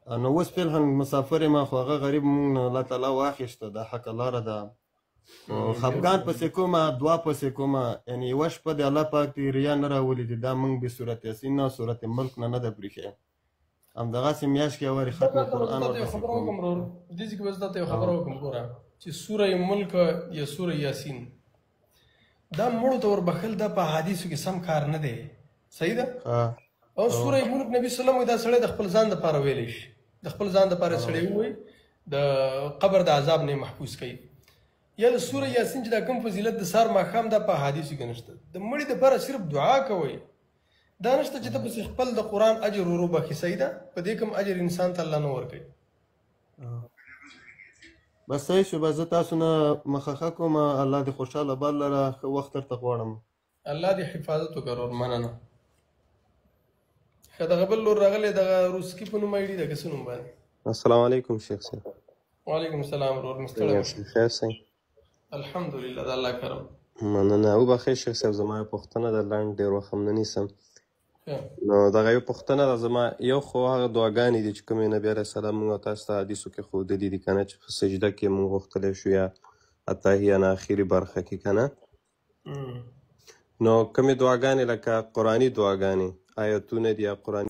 نو اوس فعلا مسافر یم خو هغه غریب مونږ نه الله تعالی واخیسته دا حق لاره ده خفګان پسې کومه دعا پسې کومه یعنې یوه شپه د الله پاک د ریا نه راولي دي دا مونږ به صورت یاسین نه صورت ملک نه ده پرېښی همدغسې میاشت کې وارې ختم قرآن ورپسې کوم دې ځای کې به زه درته یو خبره وکړم ګوره چې سوره ملک یا سوره یاسین دا مړو ته وربخښل دا په حدیثو کې سم کار نه دی صحیح ده او سوره ملک نبی صلی الله علیه وسلم دا سړی د خپل ځان دپاره ویلی شي د خپل ځان دپاره سړی ووایي د قبر د عذاب نه محفوظ کوي یا د سوره یاسین چې دا کوم فضیلت د سار ماښام دا په حدیثو کې نشته د مړي دپاره صرف دعا کوئ دا نشته چې ته پسې خپل د قرآن اجر ورو بخي صحیح ده په دې کوم اجر انسان ته الله نه ورکوي بس صحیح شو بس زه تاسو نه مخه کوم الله دې خوشحاله بال لره ښه وخت درته غواړم الله دې حفاظت وکړي ورور مننه ښه دغه بل لور راغلی دغه روسکي په نوم ایډي ده که څه نوم باندې السلام علیکم شیخ صاحب وعلیکم السلام ورور مې ستړی مشه خیر صحیح الحمدلله د الله کرم مننه وبخښئ شیخ صاحب زما یو پوښتنه ده لنډ ډېر وخت هم نه نیسم نو دغه یو پوښتنه ده زما یو خو هغه دعاګانې دي چې کومې نبي علیه السلام موږ او تاسو ته حدیثو کې ښودلي دي که نه چې په سجده کې موږ غوښتلی شو یا اتحیه نه اخري برخه کې که نه نو کومې دعاګانې لکه قرآني دعاګانې آیتونه دي یا قرآني